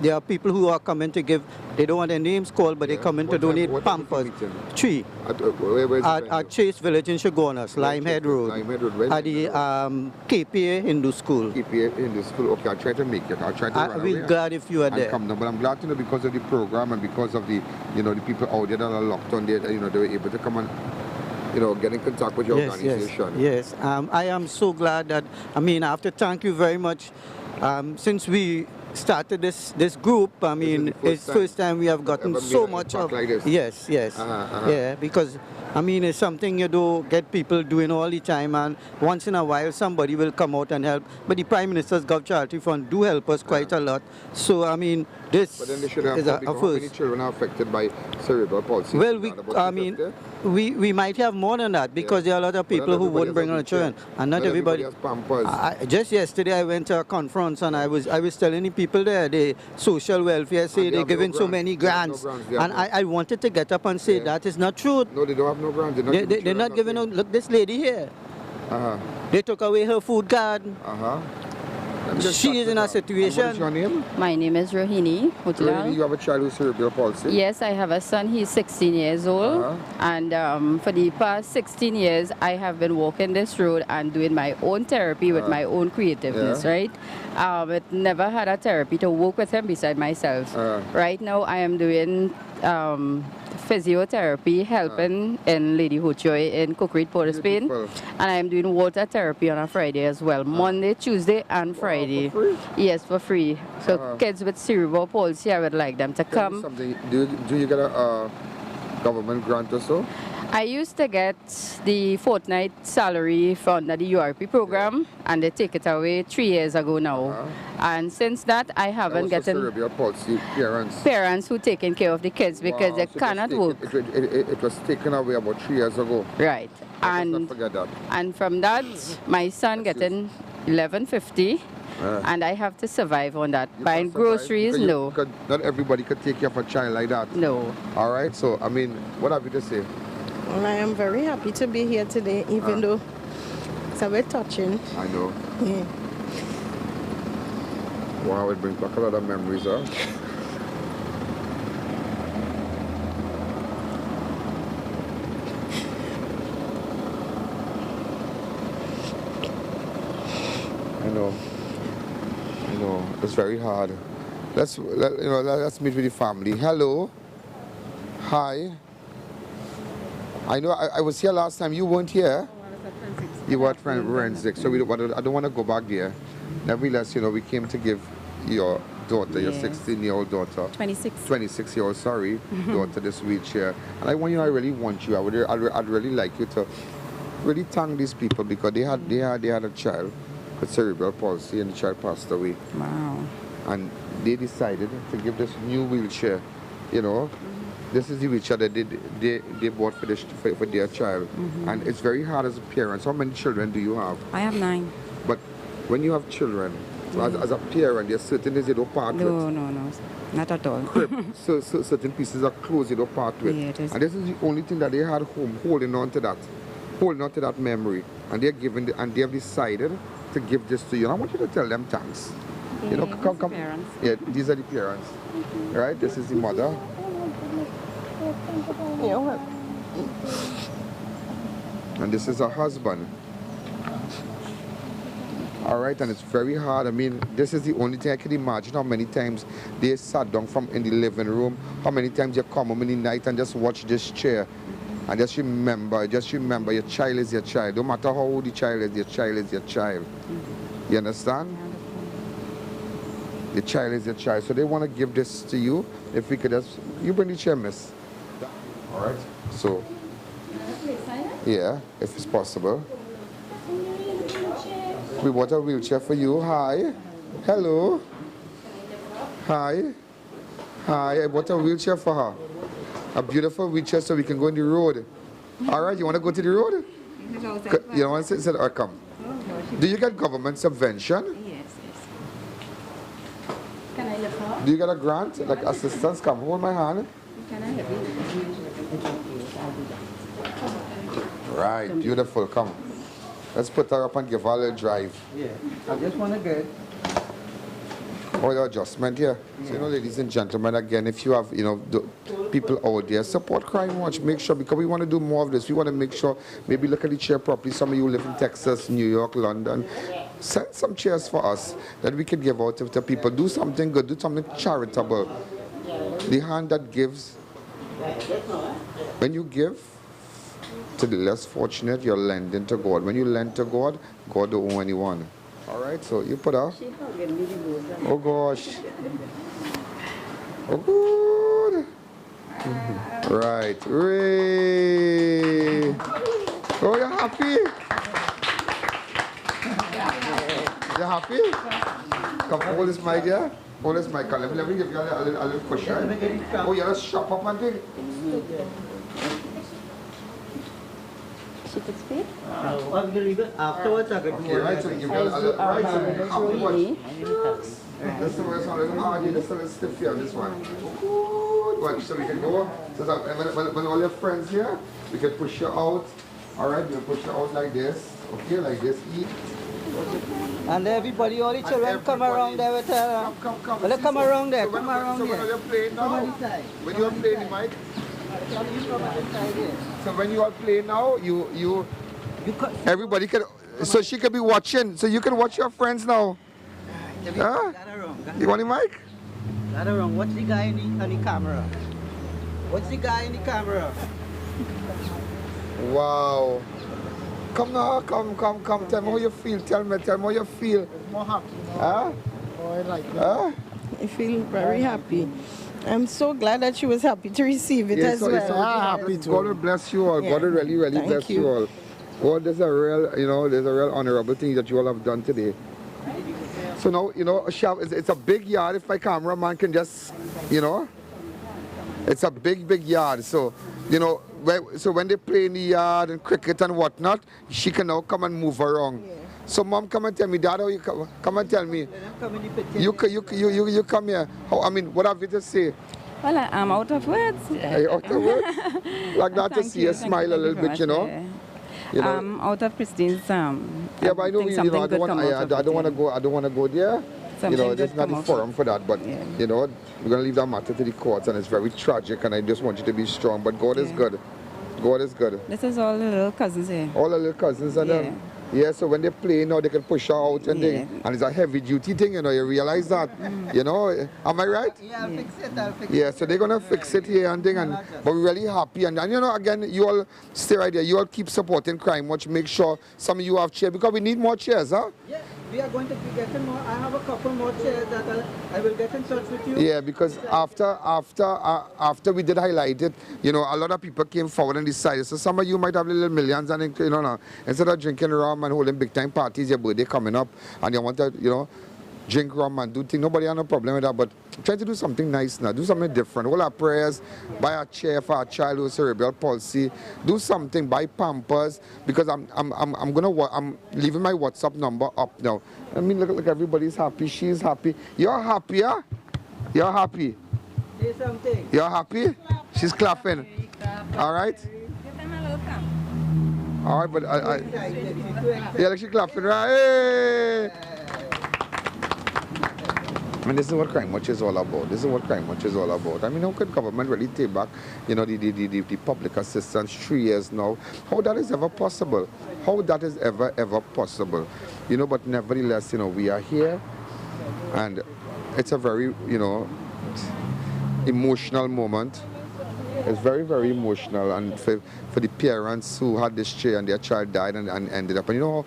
there are people who are coming to give, they don't want their names called, but they come in to donate pampers. 3. At Chase Village in Shogunas, Limehead Road. At the KPA Hindu School. KPA Hindu School. Okay, I'll try to make it. I'll try to I'll be glad if you are there. Come down. But I'm glad to know because of the program and because of the, you know, the people out there that are locked on there, you know, they were able to come and you know, get in contact with your organization. Yes. I am so glad that, I mean, I have to thank you very much. Since we started this group, I mean, it's first time we have gotten so much of like this. Yes, yeah, because I mean, it's something you do get people doing all the time, and once in a while somebody will come out and help. But the Prime Minister's Gov Charity Fund do help us quite a lot. So I mean, this but then they should have is a how first. many children are affected by cerebral palsy? Well, we might have more than that, because there are a lot of people who wouldn't bring on children, and not everybody. Has Pampers. Just yesterday I went to a conference and I was telling the people there, the social welfare say they're giving so many grants, and I wanted to get up and say that is not true. No, they don't have no grants. They're not giving out. Look, this lady here. They took away her food card. She is in a situation. What is your name? My name is Rohini Hutlal. You have a child with cerebral palsy? Yes, I have a son. He's 16 years old. And for the past 16 years, I have been walking this road and doing my own therapy with my own creativeness, right? But never had a therapy to work with him beside myself. Right now, I am doing physiotherapy, helping in Lady Hochoy in Cookreed, Port of Spain. And I am doing water therapy on a Friday as well. Monday, Tuesday, and Friday. For free? Yes, for free. So kids with cerebral palsy, I would like them to come. Do you get a government grant or so? I used to get the fortnight salary from the URP program, and they take it away 3 years ago now. And since that, I haven't gotten cerebral palsy parents who taking care of the kids because they cannot work. It was taken away about 3 years ago. Right. And forget that. And from that, my son getting $11.50. And I have to survive on that. Buying groceries, no. Not everybody could take care of a child like that. No. All right, so, I mean, what have you to say? Well, I am very happy to be here today, even though it's a bit touching. I know. Yeah. Wow, it brings back a lot of memories, huh? I know. It's very hard. Let's meet with the family. Hello. Hi. I know I was here last time. You weren't here. You were at forensic, so I don't want to go back there. Nevertheless, we came to give your daughter, your 16-year-old daughter, 26-year-old, sorry, daughter this wheelchair. And I really want you. I'd really like you to really thank these people, because they had a child with cerebral palsy, and the child passed away. Wow. And they decided to give this new wheelchair, This is the wheelchair that they bought for their child. And it's very hard as a parent. How many children do you have? I have 9. But when you have children, as a parent, there's certain things you don't part with. No, not at all. So certain pieces of clothes you don't part with. Yeah, it is. And this is the only thing that they had home, holding on to that memory. And they have decided to give this to you. And I want you to tell them thanks. Yeah, come. Parents. Yeah, these are the parents. Right? This is the mother. And this is her husband. All right, and it's very hard. I mean, this is the only thing I can imagine how many times they sat down in the living room, how many times you come home in the night and just watch this chair. And just remember, your child is your child. No matter how old the child is, your child is your child. You understand? The child is your child. So they want to give this to you. If we could you bring the chair, miss. All right. So, yeah, if it's possible. We bought a wheelchair for you. Hi. Hello. Hi. I bought a wheelchair for her. A beautiful wheelchair so we can go on the road. All right, you want to go to the road? You don't want to sit or come? Do you get government subvention? Yes. Can I lift her? Do you get a grant, like assistance? Come, hold my hand. Can I lift you? Right, beautiful, come. Let's put her up and give her a little drive. Yeah, I just want to get the adjustment here. So, ladies and gentlemen, again, if you have, the people out there, support Crime Watch. Make sure, because we want to do more of this. We want to make sure, maybe look at the chair properly. Some of you live in Texas, New York, London. Send some chairs for us that we can give out to people. Do something good. Do something charitable. The hand that gives, when you give, to the less fortunate, you're lending to God. When you lend to God, God don't owe anyone. All right, so you put her. Oh gosh. Oh good. Right. Ray. Oh, you're happy? You're happy? Come, hold this mic here. Hold this mic. Let me give you a little push. Right? Oh, you're a shop up and thing. She could speak? Afterwards, I could do right, so give you a little right, so happy watch. This is where it's a little hard, this is a little stiff here, this one. Good. Watch, so we can go. So when all your friends here, we can push you out. Alright, we'll push you out like this. Okay, like this. Eat. And everybody, all the children come around there with her. Well, come around there, come around there. When you're playing now, when you're playing, Mike. So when you are playing now, you everybody can, so she can be watching, so you can watch your friends now. Huh? You want the mic? That wrong. What's the guy on the camera? What's the guy in the camera? Wow. Come now, come. Tell me how you feel. Tell me how you feel. More happy. Huh? Oh, I like that. Huh? I feel very happy. I'm so glad that she was happy to receive it as well. I'm happy too. God will bless you all. Yeah. God will really bless you all. God, there's a real honorable thing that you all have done today. So now, it's a big yard. If my cameraman can just, it's a big yard. So, so when they play in the yard and cricket and whatnot, she can now come and move around. Yeah. So Mom, come and tell me, Dad, how you come and tell me. You come here. What have you to say? Well, I'm out of words. Are you out of words? Like that to see you smile a little bit, I'm out of Christine's. Yeah, but I know I don't want to go there. It's not the forum for that. But we're gonna leave that matter to the courts, and it's very tragic. And I just want you to be strong. But God is good. God is good. This is all the little cousins here. All the little cousins and them. Yeah, so when they play now, they can push her out and it's a heavy duty thing, you realize that, am I right? Yeah, I'll fix it. Yeah, so they're gonna fix it here and thing, but we're really happy, and again, you all stay right there, you all keep supporting Crime Watch, make sure some of you have chairs, because we need more chairs, huh? Yeah, we are going to be getting more, I have a couple more chairs that I will get in touch with you. Yeah, because after we did highlight it, a lot of people came forward and decided, so some of you might have little millions, and instead of drinking rum and holding big time parties, your birthday coming up, and you want to, drink rum and do things. Nobody has no problem with that, but try to do something nice now. Do something different. Hold our prayers, buy a chair for our child with cerebral palsy. Do something, buy Pampers, because I'm leaving my WhatsApp number up now. Look, everybody's happy. She's happy. You're happy, huh? You're happy. Say something. You're happy? She's clapping. All right. All right, but yeah, she's clapping, right? Hey! This is what Crime Watch is all about. This is what Crime Watch is all about. How could government really take back, the public assistance 3 years now? How that is ever possible? How that is ever possible? But nevertheless, we are here, and it's a very, emotional moment. It's very, very emotional, and for the parents who had this chair and their child died and ended up, and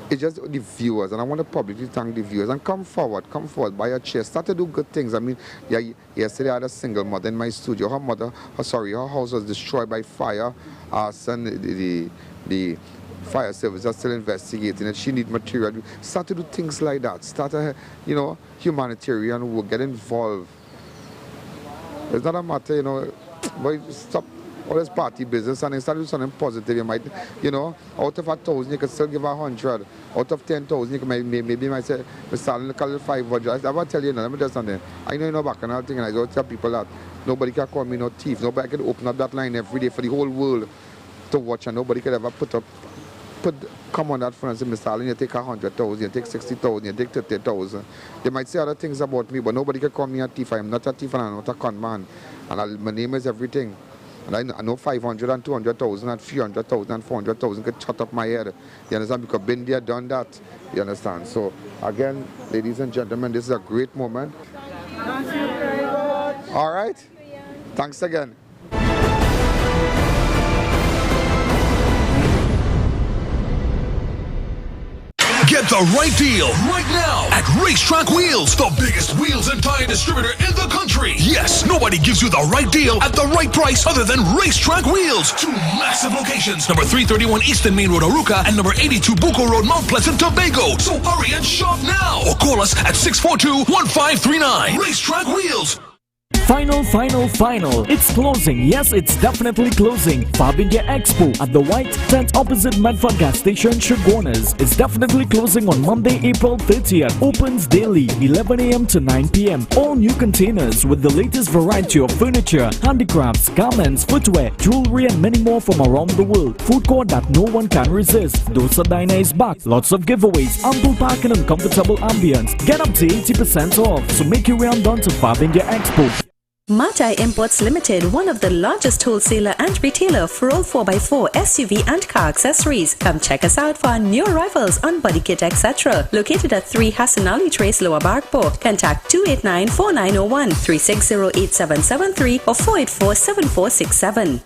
it's just the viewers, and I want to publicly thank the viewers, and come forward, buy a chair, start to do good things. Yesterday I had a single mother in my studio. Her house was destroyed by fire. And the fire service are still investigating it. She needs material. Start to do things like that. Start a, humanitarian work, get involved. It's not a matter, but stop all this party business and instead of something positive. You might, out of 1,000 you can still give 100. Out of 10,000 you can maybe might say, Mr. call it 500. I will tell you, let me tell you something. I know bacchanal thing, and I don't tell people that nobody can call me no thief. Nobody can open up that line every day for the whole world to watch, and nobody can ever come on that front and say, Mr. Allen, you take 100,000, you take 60,000, you take 30,000. They might say other things about me, but nobody can call me a thief. I am not a thief and I'm not a con man. And my name is everything. And I know 500 and 200,000 and 300,000 and 400,000 could shut up my head. You understand? Because been there, done that. You understand? So again, ladies and gentlemen, this is a great moment. All right. Thanks again. the right deal right now at Racetrack Wheels, the biggest wheels and tire distributor in the country. Yes, nobody gives you the right deal at the right price other than Racetrack Wheels. 2 massive locations, number 331 Eastern Main Road, Aruca, and number 82 Bucco Road, Mount Pleasant, Tobago. So hurry and shop now or call us at 642-1539. Racetrack Wheels. Final. It's closing. Yes, it's definitely closing. Fabindia Expo at the White Tent opposite Medford gas station, Chaguanas, is definitely closing on Monday, April 30th. Opens daily, 11 a.m. to 9 p.m. All new containers with the latest variety of furniture, handicrafts, garments, footwear, jewelry, and many more from around the world. Food court that no one can resist. Dosa Diner is back. Lots of giveaways, ample parking, and comfortable ambience. Get up to 80% off. So make your way on down to Fabindia Expo. Matai Imports Limited, one of the largest wholesaler and retailer for all 4x4 SUV and car accessories. Come check us out for our new arrivals on body kit, etc. Located at 3 Hassan Ali Trace, Lower Barkport. Contact 289-4901, 360-8773 or 484-7467.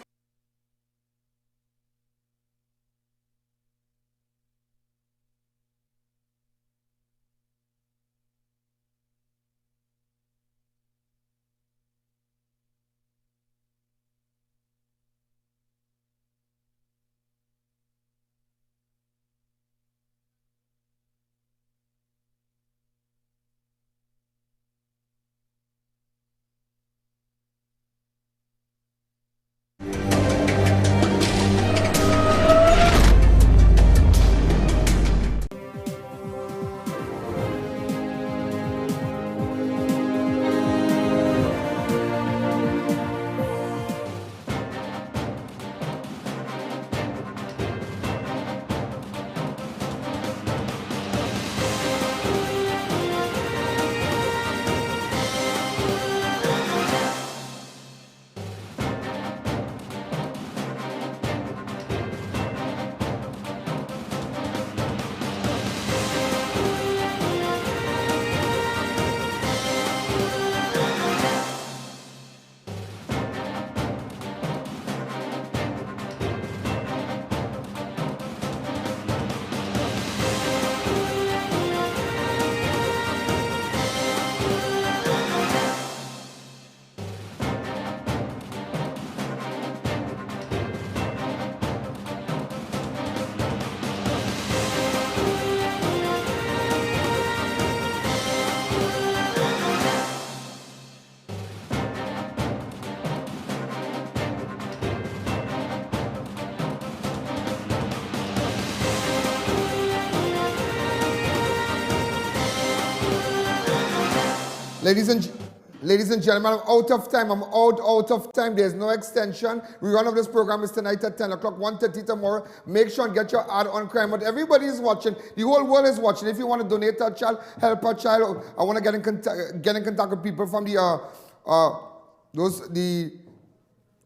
Ladies and gentlemen, I'm out of time. I'm out of time. There's no extension. Rerun of this program is tonight at 10 o'clock, 1:30 tomorrow. Make sure and get your ad on crime. But everybody is watching. The whole world is watching. If you want to donate to a child, help a child, I want to get in contact with people from the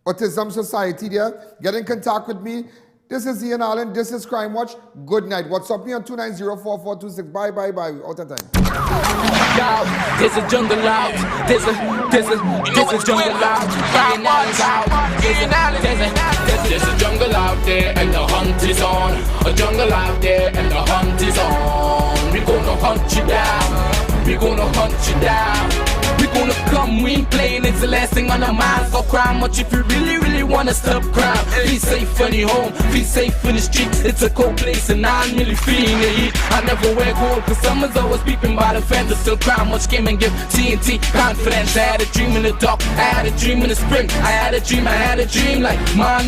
Autism Society there. Get in contact with me. This is I.A.N. This is Crime Watch. Good night. WhatsApp me on 2904426. Bye. Out of time. There's a jungle out. There's a jungle out. There's a jungle out there and the hunt is on. A jungle out there and the hunt is on. We gonna hunt you down. We gonna hunt you down. We gonna come, we ain't playing, it's the last thing on our minds. So crime much if you really wanna stop crime. Be safe in your home, be safe in the streets. It's a cold place and I'm really feeling the heat. I never wear gold cause someone's always peeping by the fence. Still crime much came and give TNT confidence. I had a dream in the dark, I had a dream in the spring. I had a dream like mine.